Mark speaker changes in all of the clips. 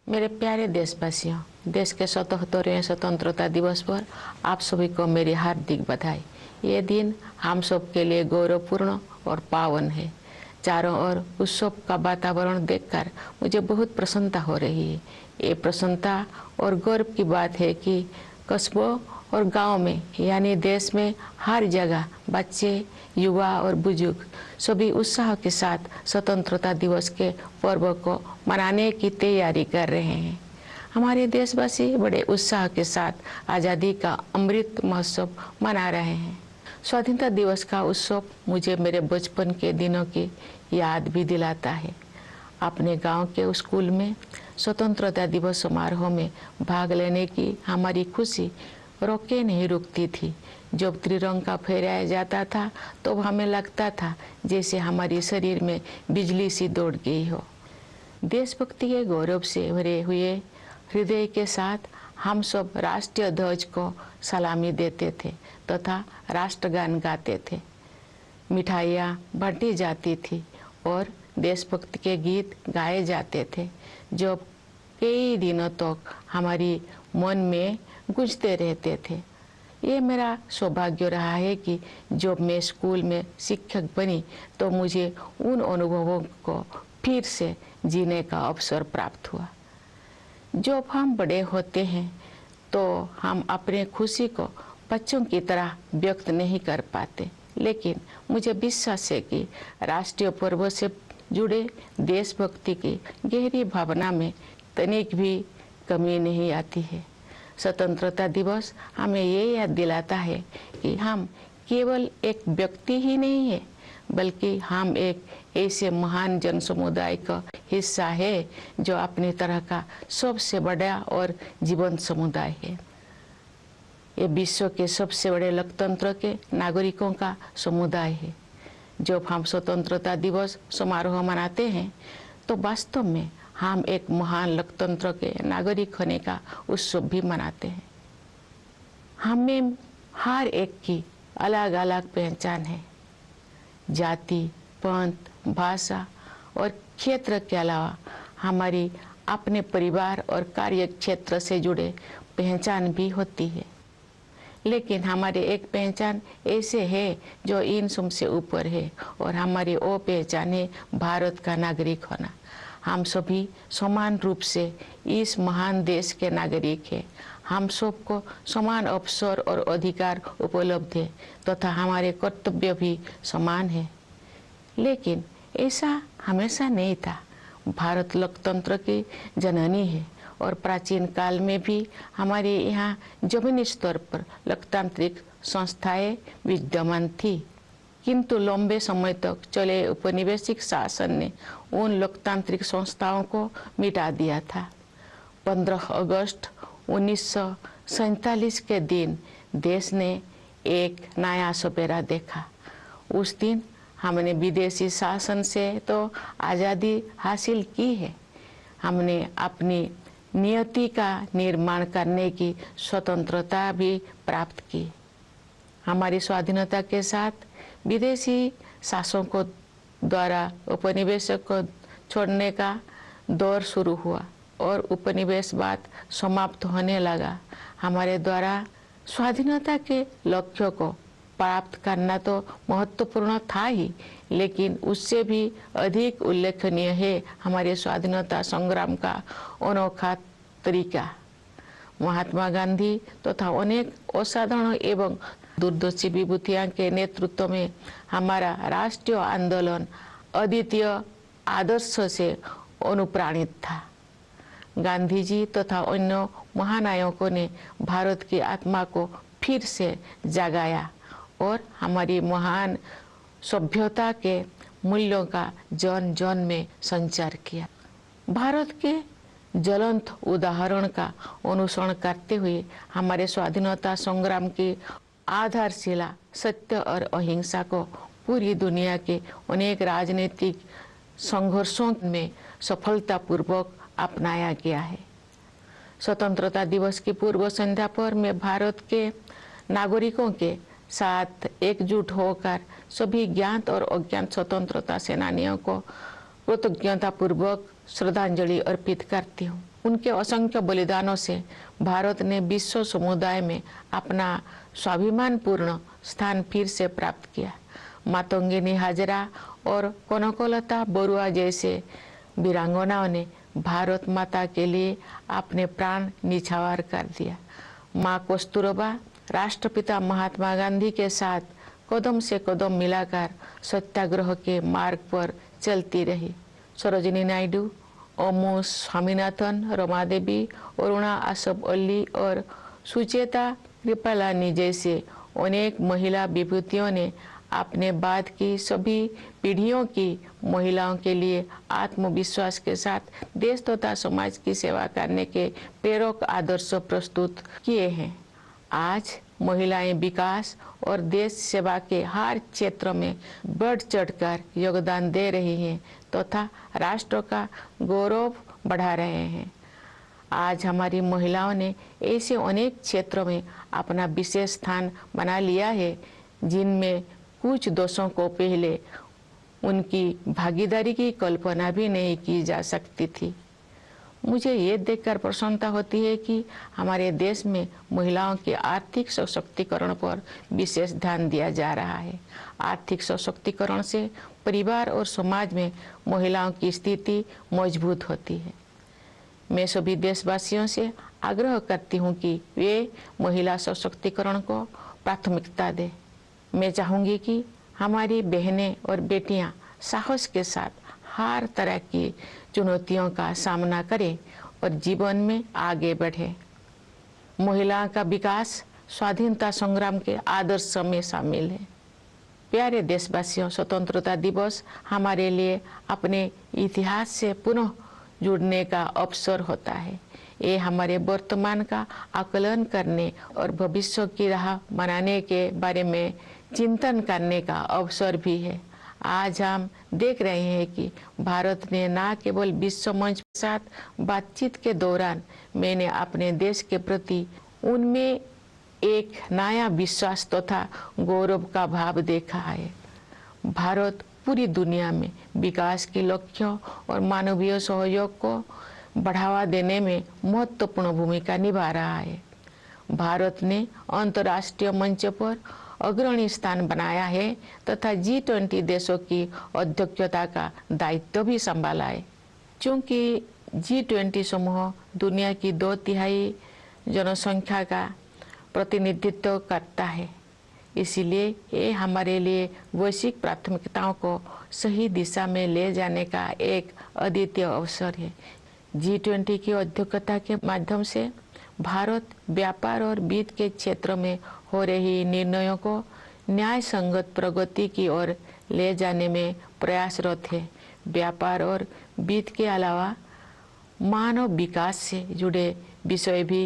Speaker 1: मेरे प्यारे देशवासियों, देश के 77वें स्वतंत्रता दिवस पर आप सभी को मेरी हार्दिक बधाई। ये दिन हम सब के लिए गौरवपूर्ण और पावन है। चारों ओर उत्सव का वातावरण देखकर मुझे बहुत प्रसन्नता हो रही है। ये प्रसन्नता और गौरव की बात है कि कस्बों और गांव में यानी देश में हर जगह बच्चे, युवा और बुजुर्ग सभी उत्साह के साथ स्वतंत्रता दिवस के पर्व को मनाने की तैयारी कर रहे हैं। हमारे देशवासी बड़े उत्साह के साथ आज़ादी का अमृत महोत्सव मना रहे हैं। स्वाधीनता दिवस का उत्सव मुझे मेरे बचपन के दिनों की याद भी दिलाता है। अपने गांव के स्कूल में स्वतंत्रता दिवस समारोह में भाग लेने की हमारी खुशी रोके नहीं रुकती थी। जब त्रिरंगा फहराया जाता था तो हमें लगता था जैसे हमारे शरीर में बिजली सी दौड़ गई हो। देशभक्ति के गौरव से भरे हुए हृदय के साथ हम सब राष्ट्रीय ध्वज को सलामी देते थे तथा राष्ट्रगान गाते थे। मिठाइयाँ बांटी जाती थी और देशभक्ति के गीत गाए जाते थे जो कई दिनों तक हमारी मन में गूंजते रहते थे। ये मेरा सौभाग्य रहा है कि जब मैं स्कूल में शिक्षक बनी तो मुझे उन अनुभवों को फिर से जीने का अवसर प्राप्त हुआ। जब हम बड़े होते हैं तो हम अपने खुशी को बच्चों की तरह व्यक्त नहीं कर पाते, लेकिन मुझे विश्वास है कि राष्ट्रीय पर्व से जुड़े देशभक्ति की गहरी भावना में तनिक भी कमी नहीं आती है। स्वतंत्रता दिवस हमें ये याद दिलाता है कि हम केवल एक व्यक्ति ही नहीं है, बल्कि हम एक ऐसे महान जन समुदाय का हिस्सा है जो अपनी तरह का सबसे बड़ा और जीवंत समुदाय है। ये विश्व के सबसे बड़े लोकतंत्र के नागरिकों का समुदाय है। जब हम स्वतंत्रता दिवस समारोह मनाते हैं तो वास्तव में हम एक महान लोकतंत्र के नागरिक होने का उत्सव भी मनाते हैं। हमें हर एक की अलग अलग पहचान है। जाति, पंथ, भाषा और क्षेत्र के अलावा हमारी अपने परिवार और कार्य क्षेत्र से जुड़े पहचान भी होती है, लेकिन हमारे एक पहचान ऐसे है जो इन सब से ऊपर है और हमारी वो पहचान है भारत का नागरिक होना। हम सभी समान रूप से इस महान देश के नागरिक हैं। हम सबको समान अवसर और अधिकार उपलब्ध है तथा हमारे कर्तव्य भी समान है, लेकिन ऐसा हमेशा नहीं था। भारत लोकतंत्र की जननी है और प्राचीन काल में भी हमारे यहाँ जमीनी स्तर पर लोकतांत्रिक संस्थाएं विद्यमान थी, किंतु लंबे समय तक चले उपनिवेशिक शासन ने उन लोकतांत्रिक संस्थाओं को मिटा दिया था। 15 अगस्त 1947 के दिन देश ने एक नया सवेरा देखा। उस दिन हमने विदेशी शासन से तो आज़ादी हासिल की है, हमने अपनी नियति का निर्माण करने की स्वतंत्रता भी प्राप्त की। हमारी स्वाधीनता के साथ विदेशी शासकों द्वारा उपनिवेशक को छोड़ने का दौर शुरू हुआ और उपनिवेशवाद समाप्त होने लगा। हमारे द्वारा स्वाधीनता के लक्ष्यों को प्राप्त करना तो महत्वपूर्ण था ही, लेकिन उससे भी अधिक उल्लेखनीय है हमारे स्वाधीनता संग्राम का अनोखा तरीका। महात्मा गांधी तथा अनेक असाधारण एवं दूरदर्शी विभूतियों के नेतृत्व में हमारा राष्ट्रीय आंदोलन अद्वितीय आदर्श से अनुप्राणित था। गांधी जी तथा अन्य महानायकों ने भारत की आत्मा को फिर से जगाया और हमारी महान सभ्यता के मूल्यों का जन जन में संचार किया। भारत के ज्वलंत उदाहरण का अनुसरण करते हुए हमारे स्वाधीनता संग्राम की आधारशिला सत्य और अहिंसा को पूरी दुनिया के अनेक राजनीतिक संघर्षों में सफलतापूर्वक अपनाया गया है। स्वतंत्रता दिवस की पूर्व संध्या पर मैं भारत के नागरिकों के साथ एकजुट होकर सभी ज्ञात और अज्ञात स्वतंत्रता सेनानियों को कृतज्ञतापूर्वक श्रद्धांजलि अर्पित करती हूँ। उनके असंख्य बलिदानों से भारत ने विश्व समुदाय में अपना स्वाभिमानपूर्ण स्थान फिर से प्राप्त किया। मातंगिनी हाजरा और कनकलता बरुआ जैसे वीरांगनाओं ने भारत माता के लिए अपने प्राण निछावर कर दिया। माँ कस्तूरबा राष्ट्रपिता महात्मा गांधी के साथ कदम से कदम मिलाकर सत्याग्रह के मार्ग पर चलती रही। सरोजिनी नायडू, ओमू स्वामीनाथन, रमा देवी, अरुणा आसफ अली और सुचेता कृपलानी जैसे अनेक महिला विभूतियों ने अपने बाद की सभी पीढ़ियों की महिलाओं के लिए आत्मविश्वास के साथ देश तथा समाज की सेवा करने के प्रेरक आदर्श प्रस्तुत किए हैं। आज महिलाएं विकास और देश सेवा के हर क्षेत्र में बढ़ चढ़कर योगदान दे रही हैं तथा राष्ट्र का गौरव बढ़ा रहे हैं। आज हमारी महिलाओं ने ऐसे अनेक क्षेत्रों में अपना विशेष स्थान बना लिया है जिनमें कुछ दशकों को पहले उनकी भागीदारी की कल्पना भी नहीं की जा सकती थी। मुझे ये देखकर प्रसन्नता होती है कि हमारे देश में महिलाओं के आर्थिक सशक्तिकरण पर विशेष ध्यान दिया जा रहा है। आर्थिक सशक्तिकरण से परिवार और समाज में महिलाओं की स्थिति मजबूत होती है। मैं सभी देशवासियों से आग्रह करती हूँ कि वे महिला सशक्तिकरण को प्राथमिकता दें। मैं चाहूँगी कि हमारी बहनें और बेटियाँ साहस के साथ हर तरह की चुनौतियों का सामना करें और जीवन में आगे बढ़ें। महिलाओं का विकास स्वाधीनता संग्राम के आदर्श में शामिल है। प्यारे देशवासियों, स्वतंत्रता दिवस हमारे लिए अपने इतिहास से पुनः जुड़ने का अवसर होता है। ये हमारे वर्तमान का आकलन करने और भविष्य की राह बनाने के बारे में चिंतन करने का अवसर भी है। आज हम देख रहे हैं कि भारत ने न केवल विश्व मंच के साथ बातचीत के दौरान मैंने अपने देश के प्रति उनमें एक नया विश्वास तथा गौरव का भाव देखा है। भारत पूरी दुनिया में विकास के लक्ष्यों और मानवीय सहयोग को बढ़ावा देने में महत्वपूर्ण भूमिका निभा रहा है। भारत ने अंतर्राष्ट्रीय मंच पर अग्रणी स्थान बनाया है तथा G20 देशों की अध्यक्षता का दायित्व भी संभाला है। चूँकि G20 समूह दुनिया की 2/3 जनसंख्या का प्रतिनिधित्व करता है, इसलिए ये हमारे लिए वैश्विक प्राथमिकताओं को सही दिशा में ले जाने का एक अद्वितीय अवसर है। G20 की अध्यक्षता के माध्यम से भारत व्यापार और वित्त के क्षेत्र में हो रही निर्णयों को न्याय संगत प्रगति की ओर ले जाने में प्रयासरत है। व्यापार और वित्त के अलावा मानव विकास से जुड़े विषय भी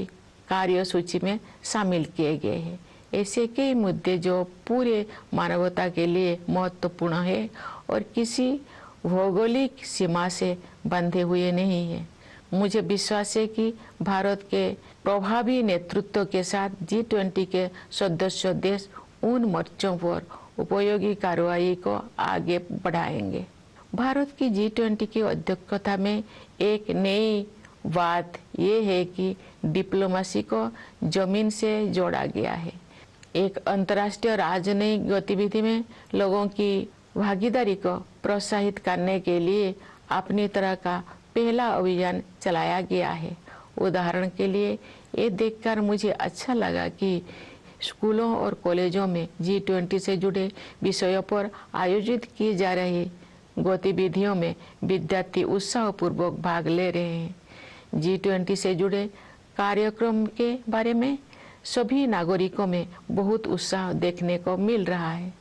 Speaker 1: कार्यसूची में शामिल किए गए हैं। ऐसे कई मुद्दे जो पूरे मानवता के लिए महत्वपूर्ण है और किसी भौगोलिक सीमा से बंधे हुए नहीं है। मुझे विश्वास है कि भारत के प्रभावी नेतृत्व के साथ G20 के सदस्य देश उन मोर्चों पर उपयोगी कार्रवाई को आगे बढ़ाएंगे। भारत की G20 की अध्यक्षता में एक नई बात यह है कि डिप्लोमेसी को जमीन से जोड़ा गया है। एक अंतर्राष्ट्रीय राजनयिक गतिविधि में लोगों की भागीदारी को प्रोत्साहित करने के लिए अपनी तरह का पहला अभियान चलाया गया है। उदाहरण के लिए ये देखकर मुझे अच्छा लगा कि स्कूलों और कॉलेजों में G20 से जुड़े विषयों पर आयोजित की जा रही गतिविधियों में विद्यार्थी उत्साहपूर्वक भाग ले रहे हैं। G20 से जुड़े कार्यक्रम के बारे में सभी नागरिकों में बहुत उत्साह देखने को मिल रहा है।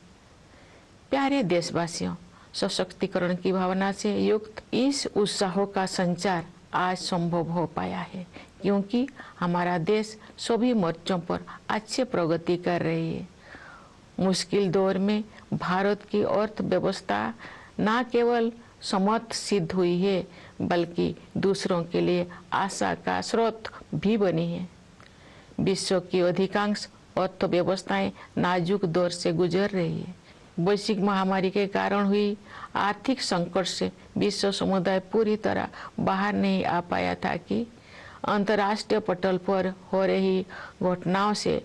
Speaker 1: प्यारे देशवासियों, सशक्तिकरण की भावना से युक्त इस उत्साह का संचार आज संभव हो पाया है क्योंकि हमारा देश सभी मोर्चों पर अच्छी प्रगति कर रही है। मुश्किल दौर में भारत की अर्थव्यवस्था न केवल समर्थ सिद्ध हुई है बल्कि दूसरों के लिए आशा का स्रोत भी बनी है। विश्व की अधिकांश अर्थव्यवस्थाएं नाजुक दौर से गुजर रही है। वैश्विक महामारी के कारण हुई आर्थिक संकट से विश्व समुदाय पूरी तरह बाहर नहीं आ पाया था कि अंतर्राष्ट्रीय पटल पर हो रही घटनाओं से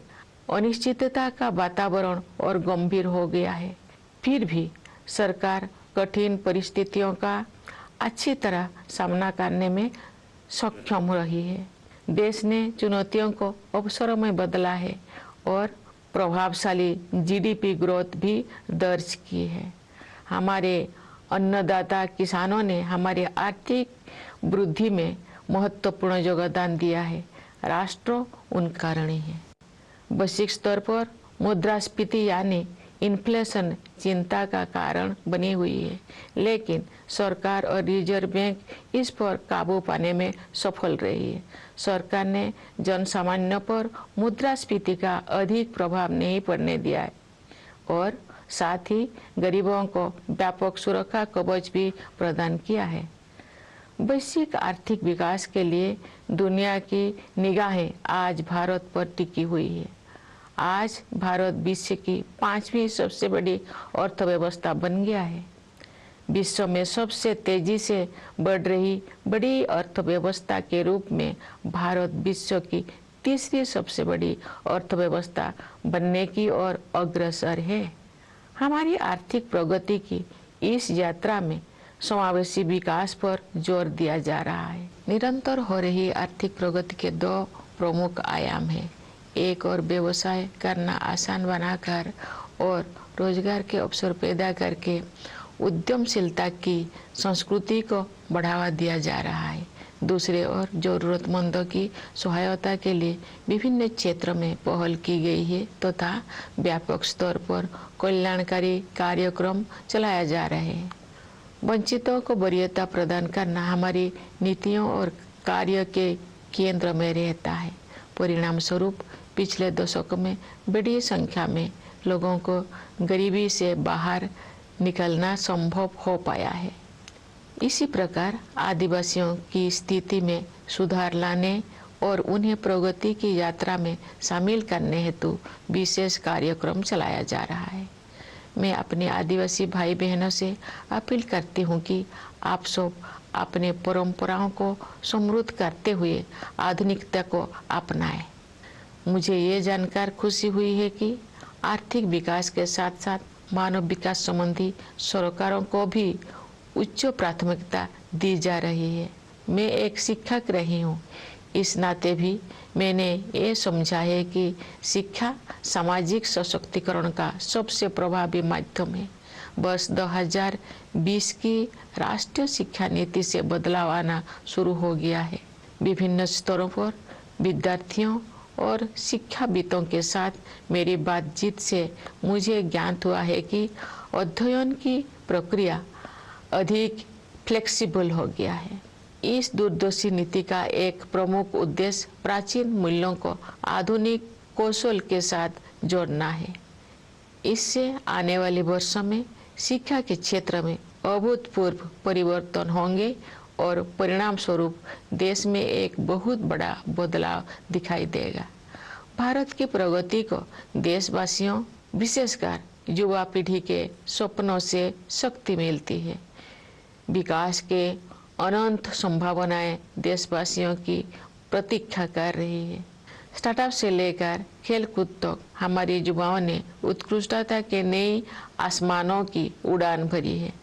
Speaker 1: अनिश्चितता का वातावरण और गंभीर हो गया है। फिर भी सरकार कठिन परिस्थितियों का अच्छी तरह सामना करने में सक्षम रही है। देश ने चुनौतियों को अवसरों में बदला है और प्रभावशाली जीडीपी ग्रोथ भी दर्ज की है। हमारे अन्नदाता किसानों ने हमारी आर्थिक वृद्धि में महत्वपूर्ण योगदान दिया है। राष्ट्र उनका ऋणी है। वैश्विक स्तर पर मुद्रास्फीति यानी इन्फ्लेशन चिंता का कारण बनी हुई है, लेकिन सरकार और रिजर्व बैंक इस पर काबू पाने में सफल रही है। सरकार ने जनसामान्य पर मुद्रास्फीति का अधिक प्रभाव नहीं पड़ने दिया है और साथ ही गरीबों को व्यापक सुरक्षा कवच भी प्रदान किया है। वैश्विक आर्थिक विकास के लिए दुनिया की निगाहें आज भारत पर टिकी हुई है। आज भारत विश्व की 5वीं सबसे बड़ी अर्थव्यवस्था बन गया है। विश्व में सबसे तेजी से बढ़ रही बड़ी अर्थव्यवस्था के रूप में भारत विश्व की 3री सबसे बड़ी अर्थव्यवस्था बनने की ओर अग्रसर है। हमारी आर्थिक प्रगति की इस यात्रा में समावेशी विकास पर जोर दिया जा रहा है। निरंतर हो रही आर्थिक प्रगति के 2 प्रमुख आयाम हैं। एक और व्यवसाय करना आसान बनाकर और रोजगार के अवसर पैदा करके उद्यमशीलता की संस्कृति को बढ़ावा दिया जा रहा है। दूसरे ओर जरूरतमंदों की सहायता के लिए विभिन्न क्षेत्रों में पहल की गई है तथा व्यापक स्तर पर कल्याणकारी कार्यक्रम चलाया जा रहे हैं। वंचितों को वरीयता प्रदान करना हमारी नीतियों और कार्य के केंद्र में रहता है। परिणाम स्वरूप पिछले दशकों में बड़ी संख्या में लोगों को गरीबी से बाहर निकलना संभव हो पाया है। इसी प्रकार आदिवासियों की स्थिति में सुधार लाने और उन्हें प्रगति की यात्रा में शामिल करने हेतु विशेष कार्यक्रम चलाया जा रहा है। मैं अपने आदिवासी भाई बहनों से अपील करती हूँ कि आप सब अपने परंपराओं को समृद्ध करते हुए आधुनिकता को अपनाएं। मुझे ये जानकर खुशी हुई है कि आर्थिक विकास के साथ साथ मानव विकास संबंधी सरकारों को भी उच्च प्राथमिकता दी जा रही है। मैं एक शिक्षक रही हूँ, इस नाते भी मैंने ये समझा है कि शिक्षा सामाजिक सशक्तिकरण का सबसे प्रभावी माध्यम है। वर्ष 2020 की राष्ट्रीय शिक्षा नीति से बदलाव आना शुरू हो गया है। विभिन्न स्तरों पर विद्यार्थियों और शिक्षाविदों के साथ मेरी बातचीत से मुझे ज्ञात हुआ है कि अध्ययन की प्रक्रिया अधिक फ्लेक्सिबल हो गया है। इस दूरदर्शी नीति का एक प्रमुख उद्देश्य प्राचीन मूल्यों को आधुनिक कौशल के साथ जोड़ना है। इससे आने वाले वर्षों में शिक्षा के क्षेत्र में अभूतपूर्व परिवर्तन होंगे और परिणाम स्वरूप देश में एक बहुत बड़ा बदलाव दिखाई देगा। भारत की प्रगति को देशवासियों, विशेषकर युवा पीढ़ी के सपनों से शक्ति मिलती है। विकास के अनंत संभावनाएं देशवासियों की प्रतीक्षा कर रही है। स्टार्टअप से लेकर खेलकूद तक हमारे युवाओं ने उत्कृष्टता के नए आसमानों की उड़ान भरी है।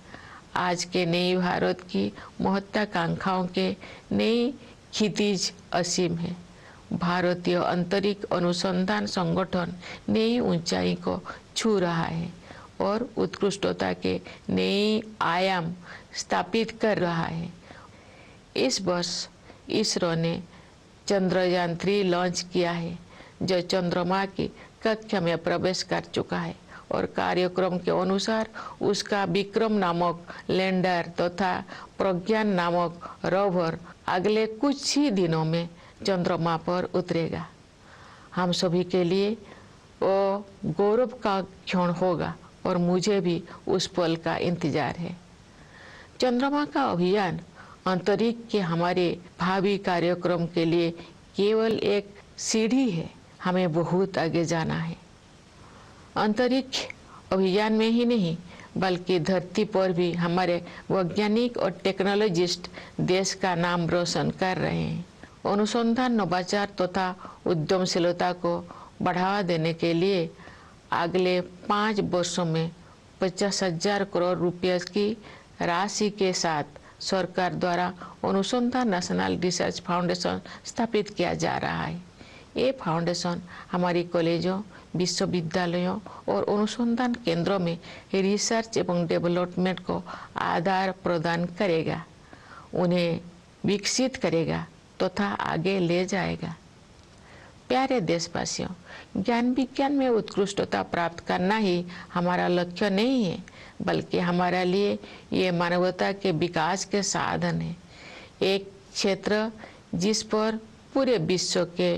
Speaker 1: आज के नए भारत की महत्वाकांक्षाओं के नई क्षितिज असीम है। भारतीय अंतरिक्ष अनुसंधान संगठन नई ऊंचाई को छू रहा है और उत्कृष्टता के नए आयाम स्थापित कर रहा है। इस वर्ष इसरो ने चंद्रयान 3 लॉन्च किया है, जो चंद्रमा की कक्षा में प्रवेश कर चुका है और कार्यक्रम के अनुसार उसका विक्रम नामक लैंडर तथा प्रज्ञान नामक रोवर अगले कुछ ही दिनों में चंद्रमा पर उतरेगा। हम सभी के लिए वो गौरव का क्षण होगा और मुझे भी उस पल का इंतजार है। चंद्रमा का अभियान अंतरिक्ष के हमारे भावी कार्यक्रम के लिए केवल एक सीढ़ी है। हमें बहुत आगे जाना है। अंतरिक्ष अभियान में ही नहीं बल्कि धरती पर भी हमारे वैज्ञानिक और टेक्नोलॉजिस्ट देश का नाम रोशन कर रहे हैं। अनुसंधान, नवाचार तथा उद्यमशीलता को बढ़ावा देने के लिए अगले 5 वर्षों में 50,000 करोड़ रुपये की राशि के साथ सरकार द्वारा अनुसंधान नेशनल रिसर्च फाउंडेशन स्थापित किया जा रहा है। ये फाउंडेशन हमारी कॉलेजों, विश्वविद्यालयों और अनुसंधान केंद्रों में रिसर्च एवं डेवलपमेंट को आधार प्रदान करेगा, उन्हें विकसित करेगा तथा आगे ले जाएगा। प्यारे देशवासियों, ज्ञान विज्ञान में उत्कृष्टता प्राप्त करना ही हमारा लक्ष्य नहीं है, बल्कि हमारे लिए ये मानवता के विकास के साधन है। एक क्षेत्र जिस पर पूरे विश्व के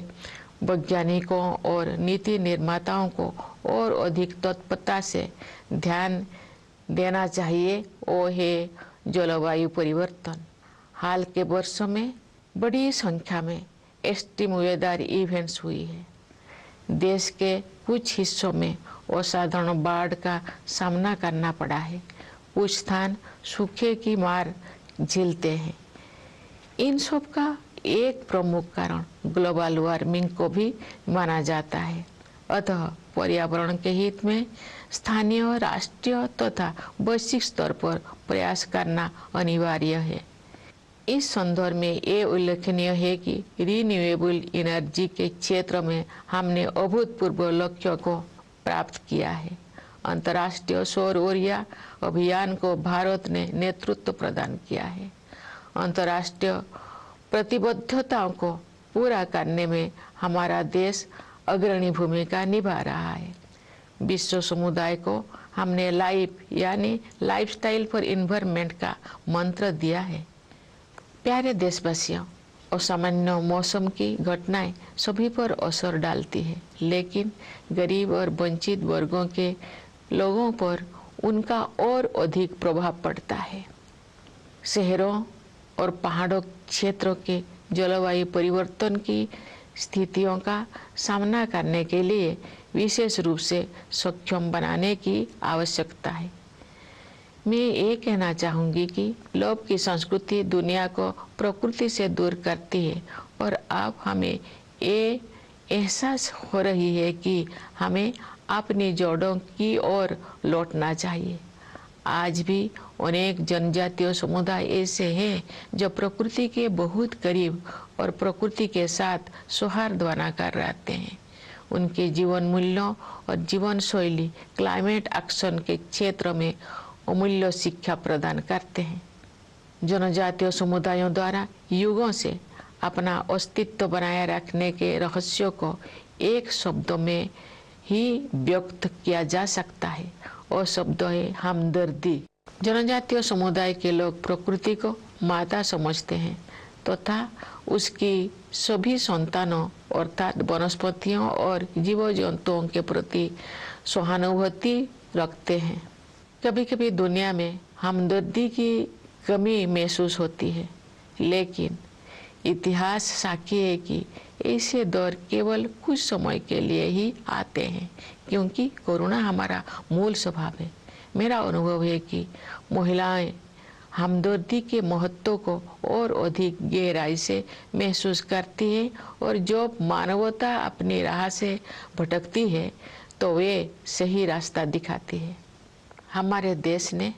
Speaker 1: वैज्ञानिकों और नीति निर्माताओं को और अधिक तत्परता से ध्यान देना चाहिए, वो है जलवायु परिवर्तन। हाल के वर्षों में बड़ी संख्या में एक्सट्रीम वेदर इवेंट्स हुई है। देश के कुछ हिस्सों में असाधारण बाढ़ का सामना करना पड़ा है, कुछ स्थान सूखे की मार झेलते हैं। इन सब का एक प्रमुख कारण ग्लोबल वार्मिंग को भी माना जाता है। अतः पर्यावरण के हित में स्थानीय, राष्ट्रीय तथा वैश्विक स्तर पर प्रयास करना अनिवार्य है। इस संदर्भ में ये उल्लेखनीय है कि रिन्यूएबल एनर्जी के क्षेत्र में हमने अभूतपूर्व लक्ष्यों को प्राप्त किया है। अंतर्राष्ट्रीय सौर ऊर्जा अभियान को भारत ने नेतृत्व प्रदान किया है। अंतर्राष्ट्रीय प्रतिबद्धताओं को पूरा करने में हमारा देश अग्रणी भूमिका निभा रहा है। विश्व समुदाय को हमने लाइफ यानी लाइफस्टाइल फॉर एनवायरनमेंट का मंत्र दिया है। प्यारे देशवासियों, असामान्य मौसम की घटनाएं सभी पर असर डालती है, लेकिन गरीब और वंचित वर्गों के लोगों पर उनका और अधिक प्रभाव पड़ता है। शहरों और पहाड़ों क्षेत्रों के जलवायु परिवर्तन की स्थितियों का सामना करने के लिए विशेष रूप से सक्षम बनाने की आवश्यकता है। मैं ये कहना चाहूँगी कि लोभ की संस्कृति दुनिया को प्रकृति से दूर करती है और अब हमें ये एहसास हो रही है कि हमें अपनी जड़ों की ओर लौटना चाहिए। आज भी अनेक जनजातीय समुदाय ऐसे हैं जो प्रकृति के बहुत करीब और प्रकृति के साथ सौहार्द बनाकर रहते हैं। उनके जीवन मूल्यों और जीवन शैली क्लाइमेट एक्शन के क्षेत्र में अमूल्य शिक्षा प्रदान करते हैं। जनजातीय समुदायों द्वारा युगों से अपना अस्तित्व बनाए रखने के रहस्यों को एक शब्द में ही व्यक्त किया जा सकता है, और शब्द है हमदर्दी। जनजातीय समुदाय के लोग प्रकृति को माता समझते हैं तथा उसकी सभी संतानों अर्थात वनस्पतियों और जीव जंतुओं के प्रति सहानुभूति रखते हैं। कभी कभी दुनिया में हमदर्दी की कमी महसूस होती है, लेकिन इतिहास साक्षी है कि ऐसे दौर केवल कुछ समय के लिए ही आते हैं, क्योंकि करुणा हमारा मूल स्वभाव है। मेरा अनुभव है कि महिलाएं हमदर्दी के महत्व को और अधिक गहराई से महसूस करती है, और जब मानवता अपनी राह से भटकती है तो वे सही रास्ता दिखाती है। हमारे देश ने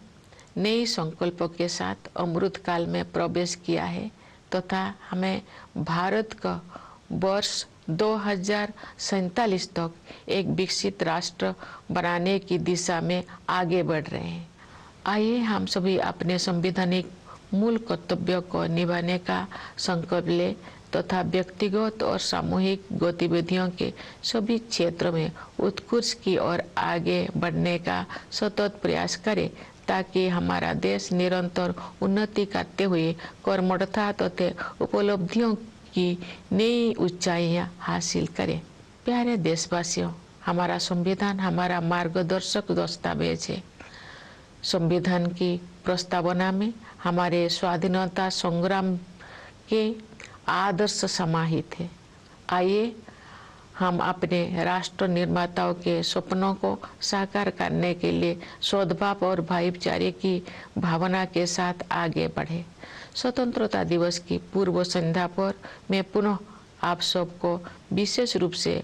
Speaker 1: नई संकल्पों के साथ अमृत काल में प्रवेश किया है तथा हमें भारत का वर्ष 2047 तक एक विकसित राष्ट्र बनाने की दिशा में आगे बढ़ रहे हैं। आइए हम सभी अपने संवैधानिक मूल कर्तव्यों को निभाने का संकल्प लें तथा व्यक्तिगत और सामूहिक गतिविधियों के सभी क्षेत्रों में उत्कृष्ट की ओर आगे बढ़ने का सतत प्रयास करें, ताकि हमारा देश निरंतर उन्नति करते हुए कर्मठता तथा उपलब्धियों की नई ऊंचाइयां हासिल करे। प्यारे देशवासियों, हमारा संविधान हमारा मार्गदर्शक दस्तावेज है। संविधान की प्रस्तावना में हमारे स्वाधीनता संग्राम के आदर्श समाहित है। आइए हम अपने राष्ट्र निर्माताओं के सपनों को साकार करने के लिए सद्भाव और भाईचारे की भावना के साथ आगे बढ़े। स्वतंत्रता दिवस की पूर्व संध्या पर मैं पुनः आप सबको विशेष रूप से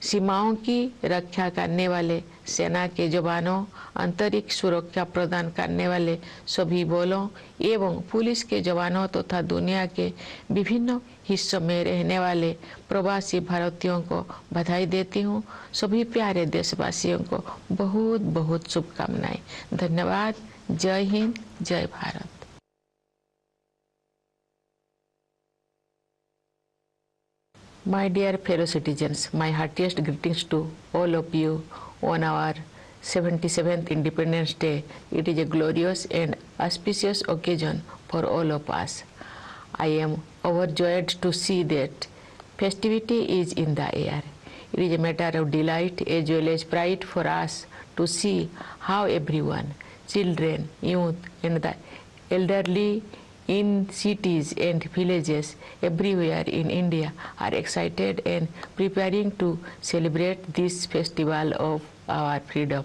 Speaker 1: सीमाओं की रक्षा करने वाले सेना के जवानों, अंतरिक्ष सुरक्षा प्रदान करने वाले सभी बलों एवं पुलिस के जवानों तथा दुनिया के विभिन्न हिस्सों में रहने वाले प्रवासी भारतीयों को बधाई देती हूँ। सभी प्यारे देशवासियों को बहुत बहुत शुभकामनाएं। धन्यवाद। जय हिंद, जय Bharat. My dear fellow citizens, my heartiest greetings to all of you on our 77th Independence Day. It is a glorious and auspicious occasion for all of us. I am overjoyed to see that festivity is in the air. It is a matter of delight as well as pride for us to see how everyone, children, youth, and the elderly in cities and villages everywhere in India are excited and preparing to celebrate this festival of our freedom.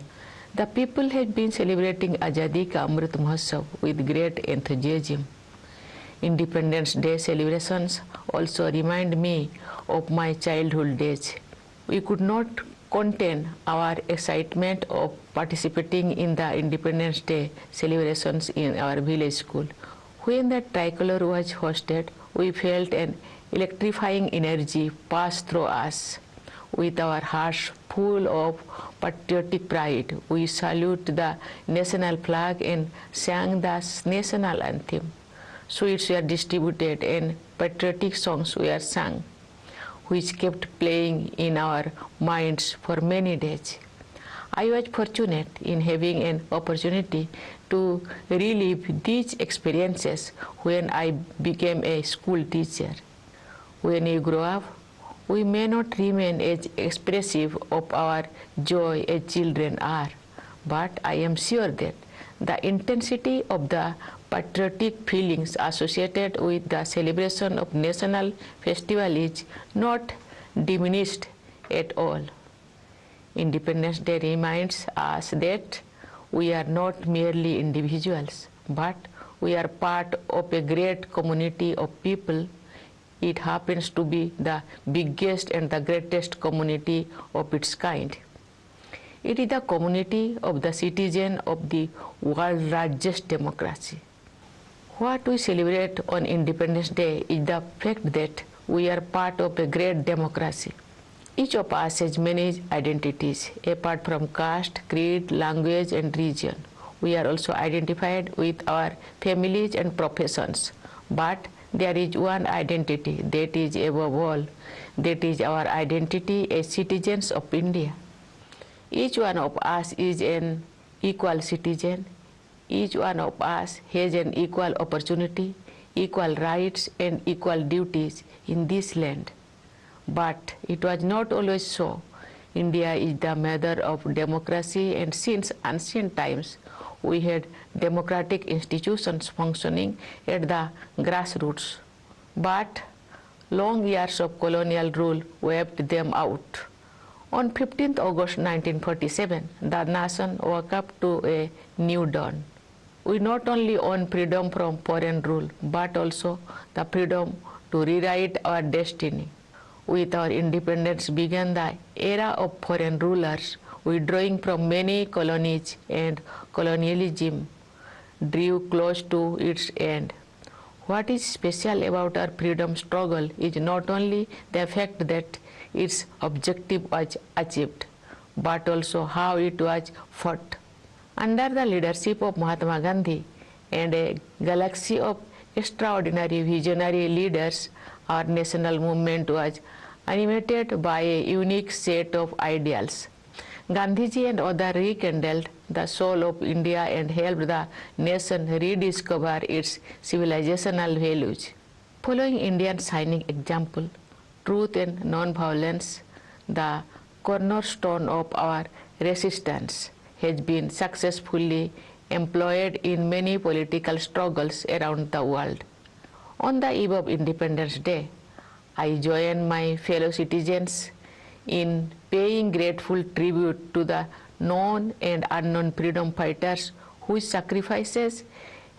Speaker 1: The people have been celebrating Azadi Ka Amrit Mahotsav with great enthusiasm. Independence Day celebrations also remind me of my childhood days. We could not contain our excitement of participating in the Independence Day celebrations in our village school. When the tricolor was hosted, we felt an electrifying energy pass through us. With our hearts full of patriotic pride, we salute the national flag and sang the national anthem. Sweets were distributed and patriotic songs were sung, which kept playing in our minds for many days. I was fortunate in having an opportunity to relive these experiences when I became a school teacher. When we grow up, we may not remain as expressive of our joy as children are, but I am sure that the intensity of the patriotic feelings associated with the celebration of national festival is not diminished at all. Independence Day reminds us that we are not merely individuals, but we are part of a great community of people. It happens to be the biggest and the greatest community of its kind. It is the community of the citizens of the world's largest democracy. What we celebrate on Independence Day is the fact that we are part of a great democracy. Each of us has many identities, apart from caste, creed, language, and region. We are also identified with our families and professions. But there is one identity that is above all, that is our identity as citizens of India. Each one of us is an equal citizen. Each one of us has an equal opportunity, equal rights, and equal duties in this land. But it was not always so. India is the mother of democracy, and since ancient times, we had democratic institutions functioning at the grassroots. But long years of colonial rule wiped them out. On 15th August 1947, the nation woke up to a new dawn. We not only own freedom from foreign rule, but also the freedom to rewrite our destiny. With our independence began the era of foreign rulers, withdrawing from many colonies, and colonialism drew close to its end. What is special about our freedom struggle is not only the fact that its objective was achieved, but also how it was fought. Under the leadership of Mahatma Gandhi and a galaxy of extraordinary visionary leaders, our national movement was animated by a unique set of ideals. Gandhiji and others rekindled the soul of India and helped the nation rediscover its civilizational values. Following India's shining example, truth and non-violence, the cornerstone of our resistance, has been successfully employed in many political struggles around the world. On the eve of Independence Day, I join my fellow citizens in paying grateful tribute to the known and unknown freedom fighters whose sacrifices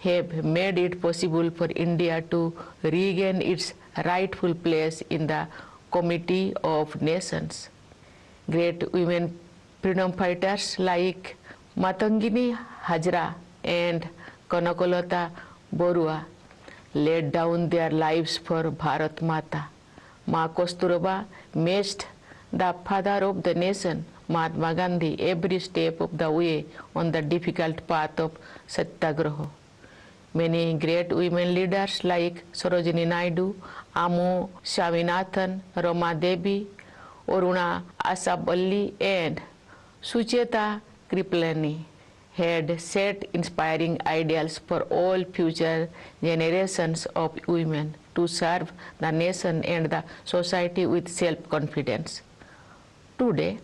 Speaker 1: have made it possible for India to regain its rightful place in the Committee of Nations. Great women freedom fighters like Matangini Hajra and Kanakolata Borua laid down their lives for Bharat Mata. Ma Kosturaba matched the father of the nation, Mahatma Gandhi, every step of the way on the difficult path of Satyagraha. Many great women leaders like Sarojini Naidu, Amu Swaminathan, Rama Devi, Aruna Asaballi, and Sucheta Kripalani had set inspiring ideals for all future generations of women to serve the nation and the society with self-confidence. Today,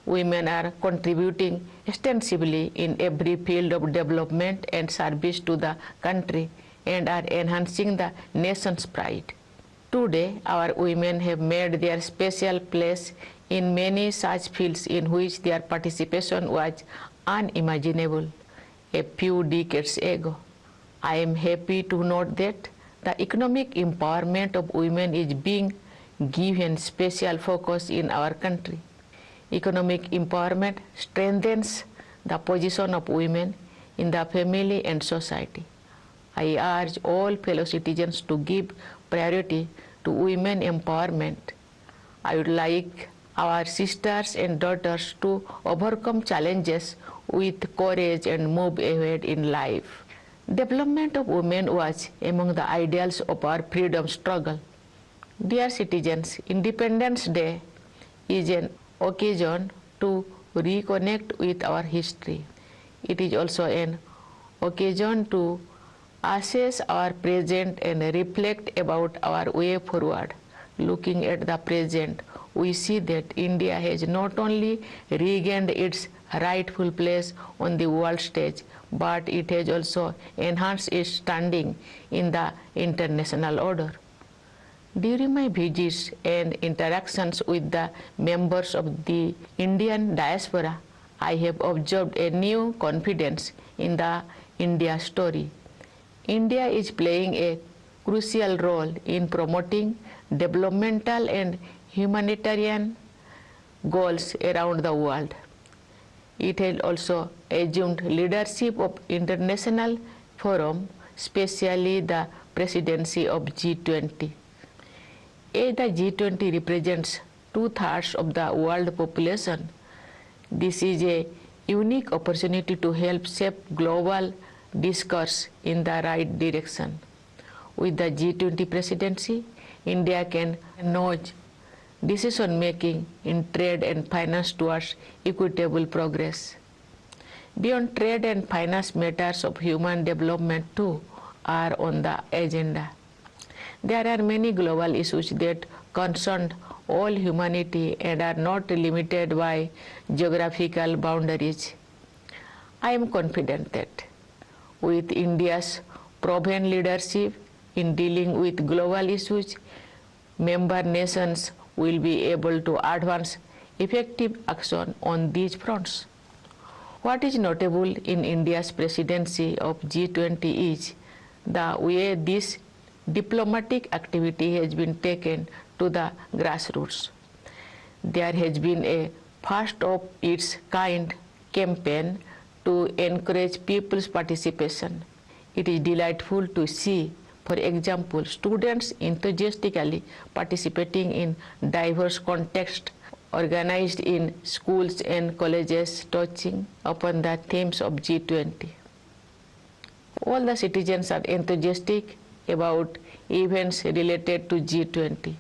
Speaker 1: women are contributing extensively in every field of development and service to the country and are enhancing the nation's pride. Today, our women have made their special place in many such fields in which their participation was unimaginable a few decades ago. I am happy to note that the economic empowerment of women is being given special focus in our country. Economic empowerment strengthens the position of women in the family and society. I urge all fellow citizens to give priority to women empowerment. I would like our sisters and daughters to overcome challenges with courage and move ahead in life. Development of women was among the ideals of our freedom struggle. Dear citizens, Independence Day is an occasion to reconnect with our history. It is also an occasion to assess our present and reflect about our way forward. Looking at the present, we see that India has not only regained its rightful place on the world stage, but it has also enhanced its standing in the international order. During my visits and interactions with the members of the Indian diaspora, I have observed a new confidence in the India story. India is playing a crucial role in promoting developmental and humanitarian goals around the world. It has also assumed leadership of international forum, especially the presidency of G20. As the G20 represents 2/3 of the world population, this is a unique opportunity to help shape global discourse in the right direction. With the G20 presidency, India can nudge decision-making in trade and finance towards equitable progress. Beyond trade and finance, matters of human development too are on the agenda. There are many global issues that concern all humanity and are not limited by geographical boundaries. I am confident that with India's proven leadership in dealing with global issues, member nations will be able to advance effective action on these fronts. What is notable in India's presidency of G20 is the way this diplomatic activity has been taken to the grassroots. There has been a first of its kind campaign to encourage people's participation. It is delightful to see, for example, students enthusiastically participating in diverse contexts organized in schools and colleges touching upon the themes of G20. All the citizens are enthusiastic about events related to G20.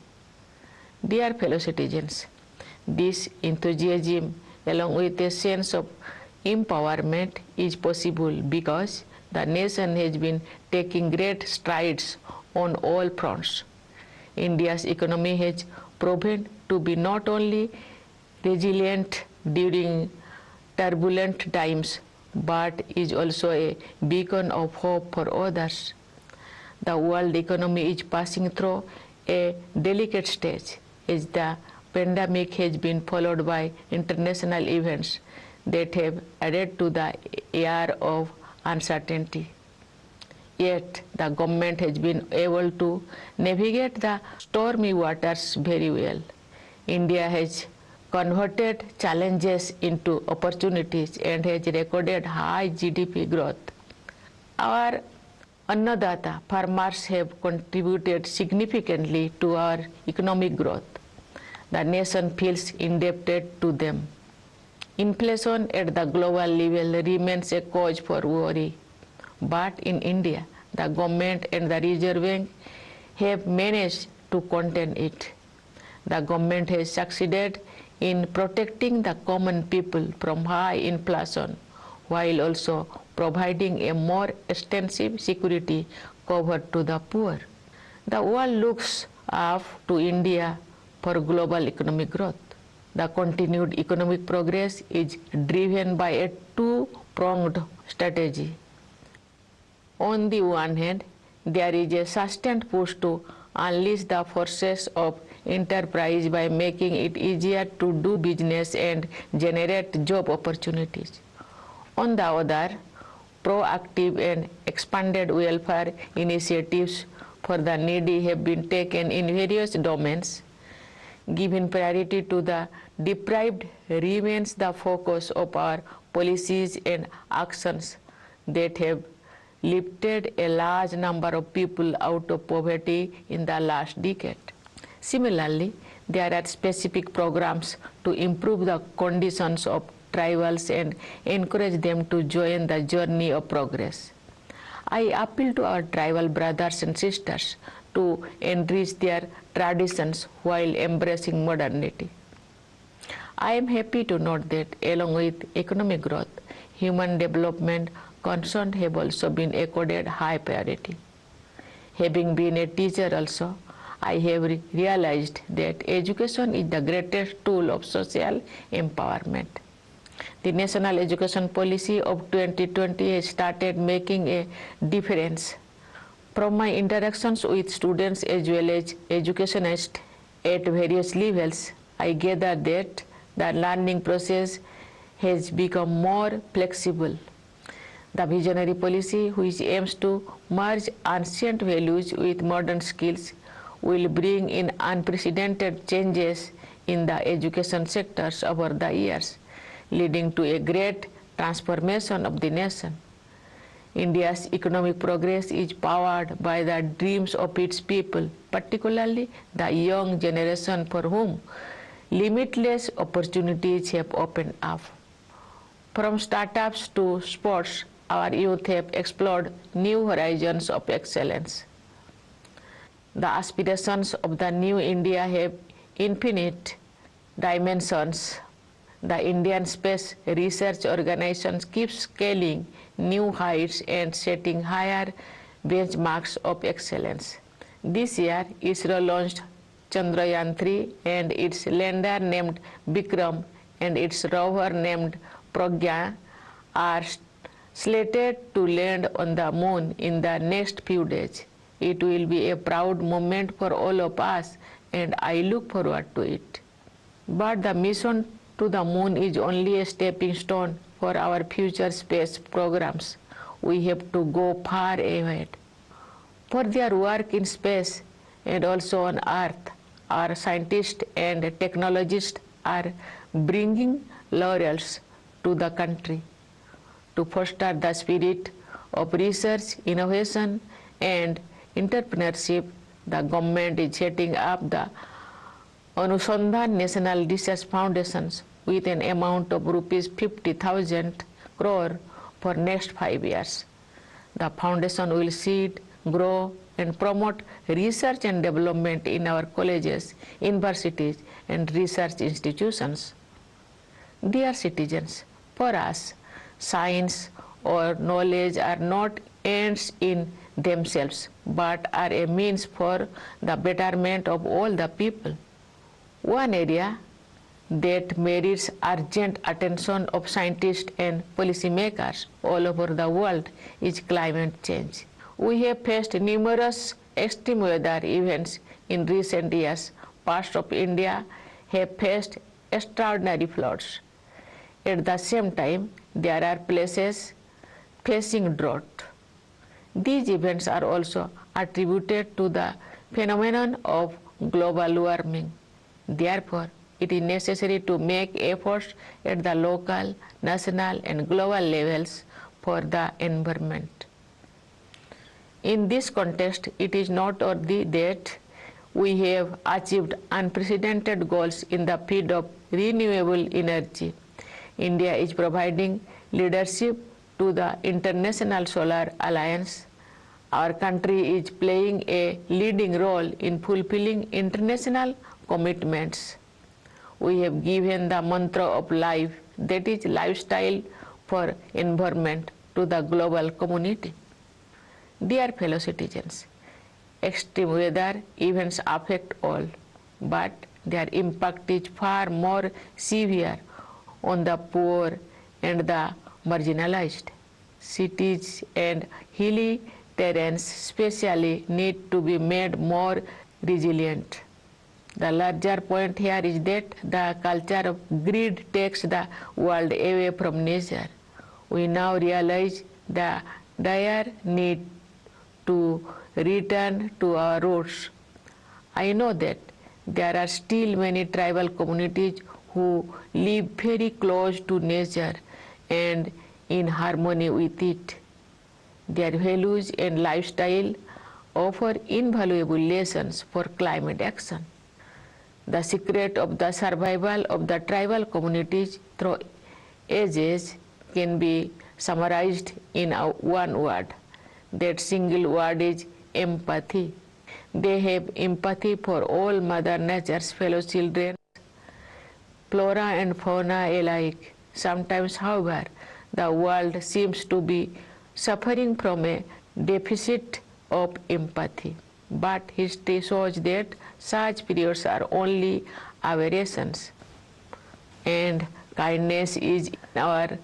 Speaker 1: Dear fellow citizens, this enthusiasm along with a sense of empowerment is possible because the nation has been taking great strides on all fronts. India's economy has proven to be not only resilient during turbulent times, but is also a beacon of hope for others. The world economy is passing through a delicate stage as the pandemic has been followed by international events that have added to the air of uncertainty. yet the government has been able to navigate the stormy waters very well. India has converted challenges into opportunities and has recorded high GDP growth. Our Annadata farmers have contributed significantly to our economic growth. The nation feels indebted to them. Inflation at the global level remains a cause for worry. But in India, the government and the Reserve Bank have managed to contain it. The government has succeeded in protecting the common people from high inflation, while also providing a more extensive security cover to the poor. The world looks up to India for global economic growth. The continued economic progress is driven by a two-pronged strategy. On the one hand, there is a sustained push to unleash the forces of enterprise by making it easier to do business and generate job opportunities. On the other, proactive and expanded welfare initiatives for the needy have been taken in various domains. Giving priority to the deprived remains the focus of our policies and actions that have lifted a large number of people out of poverty in the last decade. Similarly, there are specific programs to improve the conditions of tribals and encourage them to join the journey of progress. I appeal to our tribal brothers and sisters to enrich their traditions while embracing modernity. I am happy to note that along with economic growth, human development concerns have also been accorded high priority. Having been a teacher also, I have realized that education is the greatest tool of social empowerment. The National Education Policy of 2020 has started making a difference. From my interactions with students as well as educationists at various levels, I gather that the learning process has become more flexible. The visionary policy, which aims to merge ancient values with modern skills, will bring in unprecedented changes in the education sectors over the years, leading to a great transformation of the nation. India's economic progress is powered by the dreams of its people, particularly the young generation for whom limitless opportunities have opened up. From startups to sports, our youth have explored new horizons of excellence. The aspirations of the new India have infinite dimensions. The Indian Space Research Organization keeps scaling new heights and setting higher benchmarks of excellence. This year, ISRO launched Chandrayaan-3 and its lander named Vikram and its rover named Pragya are slated to land on the moon in the next few days. It will be a proud moment for all of us, and I look forward to it. But the mission to the moon is only a stepping stone for our future space programs. We have to go far ahead. For their work in space and also on Earth, our scientists and technologists are bringing laurels to the country. To foster the spirit of research, innovation, and entrepreneurship, the government is setting up the Anusandhan National Research Foundations with an amount of rupees 50,000 crore for next 5 years. The foundation will seed, grow, and promote research and development in our colleges, universities, and research institutions. Dear citizens, for us, science or knowledge are not ends in themselves, but are a means for the betterment of all the people. One area that merits urgent attention of scientists and policymakers all over the world is climate change. We have faced numerous extreme weather events in recent years. Parts of India have faced extraordinary floods. At the same time, there are places facing drought. These events are also attributed to the phenomenon of global warming. Therefore, it is necessary to make efforts at the local, national, and global levels for the environment. In this context, it is noteworthy that we have achieved unprecedented goals in the field of renewable energy. India is providing leadership to the International Solar Alliance. Our country is playing a leading role in fulfilling international commitments. We have given the mantra of life, that is lifestyle for environment, to the global community. Dear fellow citizens, extreme weather events affect all, but their impact is far more severe on the poor and the marginalized. Cities and hilly terrains especially need to be made more resilient. The larger point here is that the culture of greed takes the world away from nature. We now realize the dire need to return to our roots. I know that there are still many tribal communities who live very close to nature and in harmony with it. Their values and lifestyle offer invaluable lessons for climate action. The secret of the survival of the tribal communities through ages can be summarized in one word. That single word is empathy. They have empathy for all Mother Nature's fellow children, flora and fauna alike. Sometimes, however, the world seems to be suffering from a deficit of empathy. But history shows that such periods are only aberrations, and kindness is our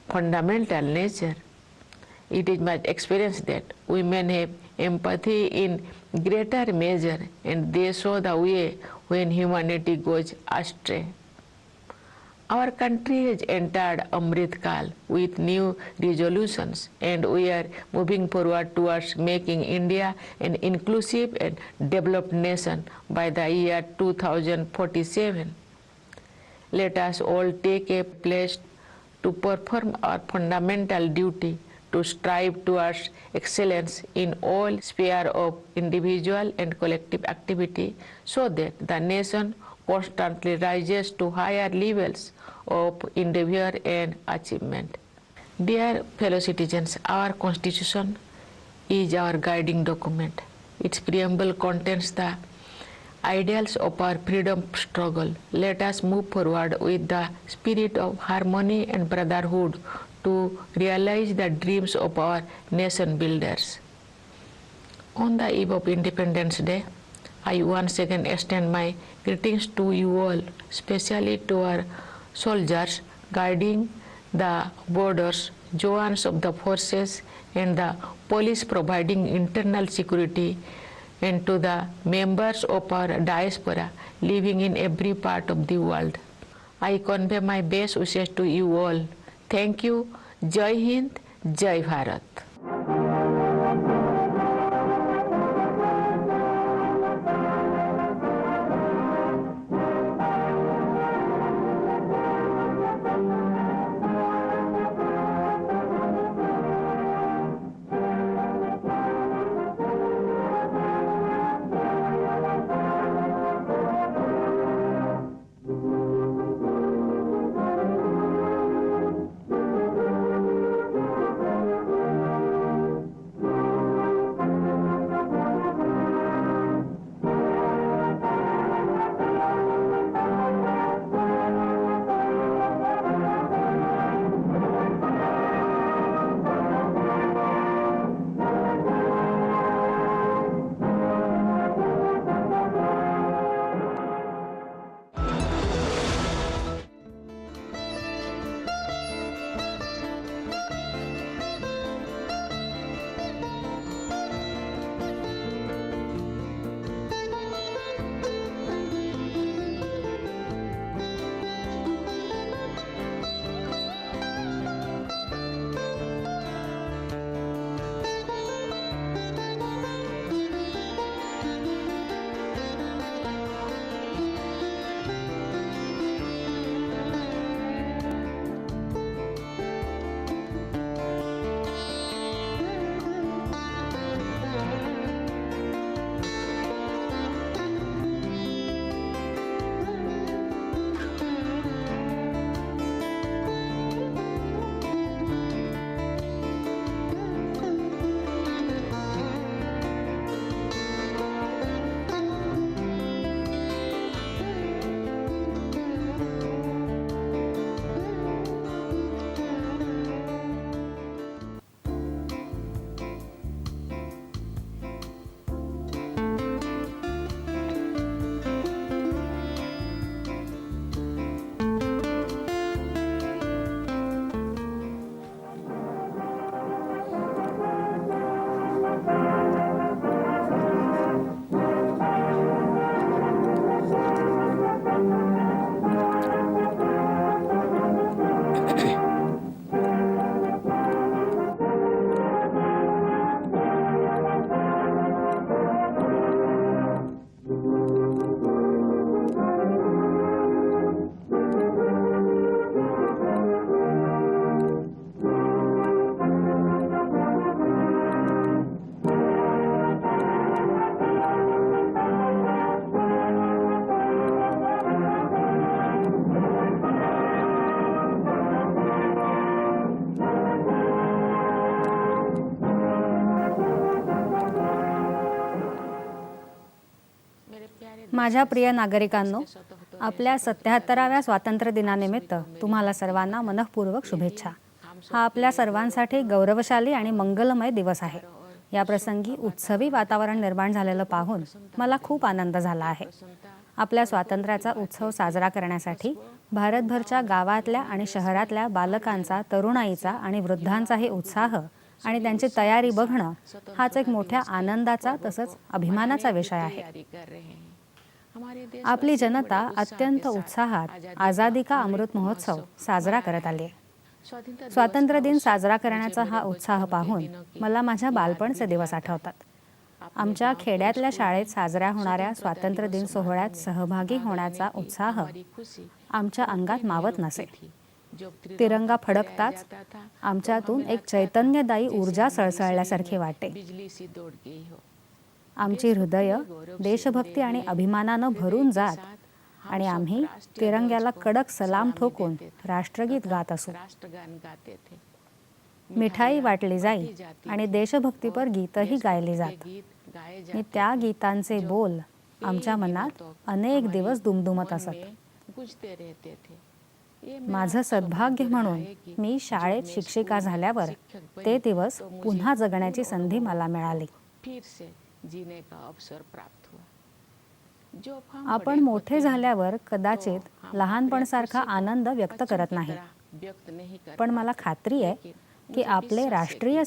Speaker 1: fundamental nature. It is my experience that women have empathy in greater measure, and they show the way when humanity goes astray. Our country has entered Amrit Kal with new resolutions, and we are moving forward towards making India an inclusive and developed nation by the year 2047. Let us all take a pledge to perform our fundamental duty to strive towards excellence in all spheres of individual and collective activity, so that the nation constantly rises to higher levels of endeavor and achievement. Dear fellow citizens, our Constitution is our guiding document. Its preamble contains the ideals of our freedom struggle. Let us move forward with the spirit of harmony and brotherhood to realize the dreams of our nation builders. On the eve of Independence Day, I once again extend my greetings to you all, especially to our soldiers guarding the borders, jawans of the forces, and the police providing internal security, and to the members of our diaspora living in every part of the world. I convey my best wishes to you all. Thank you. Jai Hind, Jai Bharat.
Speaker 2: माझ्या प्रिय नागरिकांनो, आपल्या 77व्या स्वातंत्र्य दिनानिमित्त तुम्हाला सर्वांना मनःपूर्वक शुभेच्छा. हा आपल्या सर्वांसाठी गौरवशाली आणि मंगलमय दिवस आहे. या प्रसंगी उत्सवी वातावरण निर्माण झालेलं पाहून मला खूप आनंद झाला आहे. आपल्या स्वातंत्र्याचा उत्सव साजरा करण्यासाठी भारतभरच्या गावातल्या आणि शहरातल्या बालकांचा, तरुणाईचा आणि वृद्धांचाही उत्साह आणि त्यांची तयारी बघणं हाच एक मोठ्या आनंदाचा तसंच अभिमानाचा विषय आहे. आपली जनता अत्यंत उत्साहात आझादी का अमृत महोत्सव साजरा करत आली आहे. स्वातंत्र्य दिन साजरा करण्याचा हा उत्साह पाहून मला माझ्या बालपणचे दिवस आठवतात. आमच्या खेड्यातल्या शाळेत साजऱ्या होणाऱ्या स्वातंत्र्य दिन सोहळ्यात सहभागी होण्याचा उत्साह आमच्या अंगात मावत नसे. तिरंगा फडकताच आमच्यातून एक चैतन्यदायी ऊर्जा सळसळल्यासारखी वाटे. आमची हृदय देशभक्ती आणि अभिमानानं भरून जात आणि आम्ही तिरंग्याला कडक सलाम ठोकून राष्ट्रगीत गात असू. मिठाई वाटली जाई आणि देशभक्तीपर गीतही गायली जात. आणि त्या गीतांचे बोल आमच्या मनात अनेक दिवस दुमदुमत असत. माझं सद्भाग्य म्हणून मी शाळेत शिक्षिका झाल्यावर ते दिवस पुन्हा जगण्याची संधी मला मिळाली. आपण मोठे झाल्यावर कदाचित लहानपणसारखा आनंद व्यक्त करत नाही, पण मला खात्री आहे की आपले राष्ट्रीय